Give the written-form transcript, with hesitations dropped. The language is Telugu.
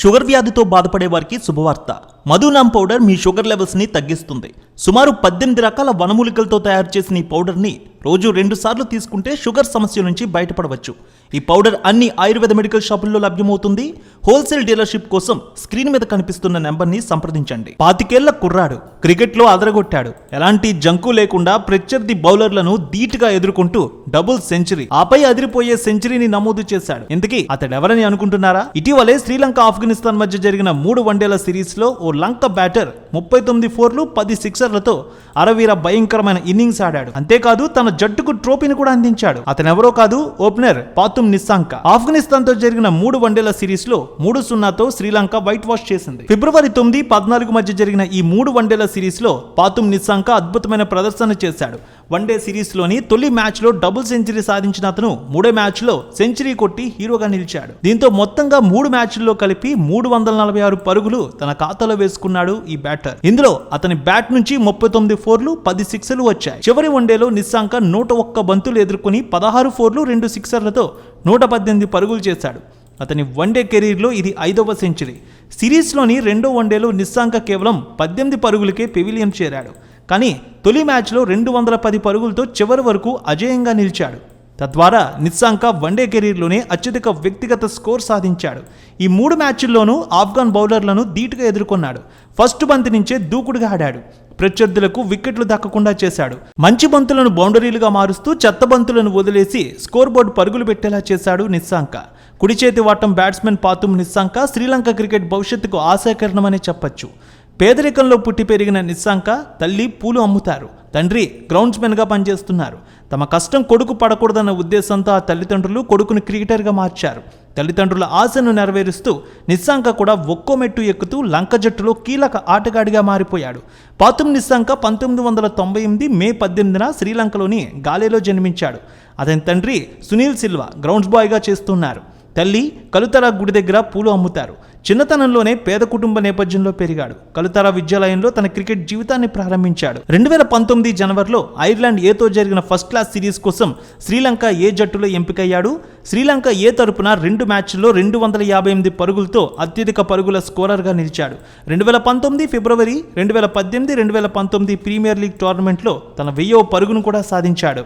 షుగర్ వ్యాధితో బాధపడే వారికి శుభవార్త. మధునామ్ పౌడర్ మీ షుగర్ లెవెల్స్ ని తగ్గిస్తుంది. సుమారు 18 రకాల వనమూలికలతో తయారు చేసిన ఈ పౌడర్ ని రోజు 2 సార్లు తీసుకుంటే షుగర్ సమస్య నుంచి బయటపడవచ్చు. ఈ పౌడర్ అన్ని ఆయుర్వేద మెడికల్ షాపుల్లో లభ్యమవుతుంది. హోల్సేల్ డీలర్షిప్ కోసం స్క్రీన్ మీద కనిపిస్తున్న నెంబర్ ని సంప్రదించండి. 25 ఏళ్ల కుర్రాడు క్రికెట్లో అదరగొట్టాడు. ఎలాంటి జంకు లేకుండా ప్రత్యర్థి బౌలర్లను ధీటుగా ఎదుర్కొంటూ డబుల్ సెంచరీ, ఆపై అదిరిపోయే సెంచరీని నమోదు చేశాడు. ఇంతకీ అతడెవరని అనుకుంటున్నారా? ఇటీవలే శ్రీలంక ఆఫ్ఘనిస్తాన్ మధ్య జరిగిన 3 వన్డేల సిరీస్ లో ఓ లంక బ్యాటర్ 39 ఫోర్లు 10 సిక్సర్లతో అరవీర భయంకరమైన ఇన్నింగ్స్ ఆడాడు. అంతేకాదు తన జట్టుకు ట్రోఫీని కూడా అందించాడు. అతనెవరో కాదు, ఓపెనర్ పాతుమ్ నిస్సాంక. ఆఫ్ఘనిస్తాన్ తో జరిగిన 3 వన్డేల సిరీస్ లో 3-0తో శ్రీలంక వైట్ వాష్ చేసింది. ఫిబ్రవరి 9, 14 మధ్య జరిగిన ఈ 3 వన్డేల సిరీస్ లో పాతుమ్ నిస్సాంక అద్భుతమైన ప్రదర్శన చేశాడు. వన్డే సిరీస్ లోని తొలి మ్యాచ్ లో డబుల్ సెంచరీ సాధించిన అతను 3వ మ్యాచ్ లో సెంచరీ కొట్టి హీరోగా నిలిచాడు. దీంతో మొత్తంగా 3 మ్యాచ్ల్లో కలిపి 346 పరుగులు తన ఖాతాలో వేసుకున్నాడు ఈ బ్యాటర్. ఇందులో అతని బ్యాట్ నుంచి 39 ఫోర్లు 10 సిక్సర్లు వచ్చాయి. చివరి వన్డేలో నిస్సాంక 101 బంతులు ఎదుర్కొని 16 ఫోర్లు 2 సిక్సర్లతో 118 పరుగులు చేశాడు. అతని వన్డే కెరీర్లో ఇది 5వ సెంచరీ. సిరీస్లోని 2వ వన్డేలో నిస్సాంక కేవలం 18 పరుగులకే పెవిలియన్ చేరాడు. కానీ తొలి మ్యాచ్లో 210 పరుగులతో చివరి వరకు అజేయంగా నిలిచాడు. తద్వారా నిస్సాంక వన్డే కెరీర్లోనే అత్యధిక వ్యక్తిగత స్కోర్ సాధించాడు. ఈ 3 మ్యాచ్ల్లోనూ ఆఫ్ఘన్ బౌలర్లను ధీటుగా ఎదుర్కొన్నాడు. ఫస్ట్ బంతి నుంచే దూకుడుగా ఆడాడు. ప్రత్యర్థులకు వికెట్లు దక్కకుండా చేశాడు. మంచి బంతులను బౌండరీలుగా మారుస్తూ చెత్త బంతులను వదిలేసి స్కోర్ బోర్డు పరుగులు పెట్టేలా చేశాడు నిస్సాంక. కుడి చేతి వాటం బ్యాట్స్మెన్ పాతుమ్ నిస్సాంక శ్రీలంక క్రికెట్ భవిష్యత్తుకు ఆశాకిరణమనే చెప్పొచ్చు. పేదరికంలో పుట్టి పెరిగిన నిస్సాంక తల్లి పూలు అమ్ముతారు, తండ్రి గ్రౌండ్స్మెన్గా పనిచేస్తున్నారు. తమ కష్టం కొడుకు పడకూడదన్న ఉద్దేశంతో ఆ తల్లిదండ్రులు కొడుకును క్రికెటర్గా మార్చారు. తల్లిదండ్రుల ఆశను నెరవేరుస్తూ నిస్సాంక కూడా ఒక్కో మెట్టు ఎక్కుతూ లంక జట్టులో కీలక ఆటగాడిగా మారిపోయాడు. పాతుమ్ నిస్సాంక 1998 మే 18న శ్రీలంకలోని గాలేలో జన్మించాడు. అతని తండ్రి సునీల్ సిల్వా గ్రౌండ్స్ బాయ్గా చేస్తున్నారు. తల్లి కలుతరా గుడి దగ్గర పూలు అమ్ముతారు. చిన్నతనంలోనే పేద కుటుంబ నేపథ్యంలో పెరిగాడు. కలుతరా విద్యాలయంలో తన క్రికెట్ జీవితాన్ని ప్రారంభించాడు. 2019 జనవరిలో ఐర్లాండ్ ఏతో జరిగిన ఫస్ట్ క్లాస్ సిరీస్ కోసం శ్రీలంక ఏ జట్టులో ఎంపికయ్యాడు. శ్రీలంక ఏ తరపున 2 మ్యాచ్ల్లో 258 పరుగులతో అత్యధిక పరుగుల స్కోరర్గా నిలిచాడు. 2019 ఫిబ్రవరి, 2018, 2019 ప్రీమియర్ లీగ్ టోర్నమెంట్లో తన 1000వ పరుగును కూడా సాధించాడు.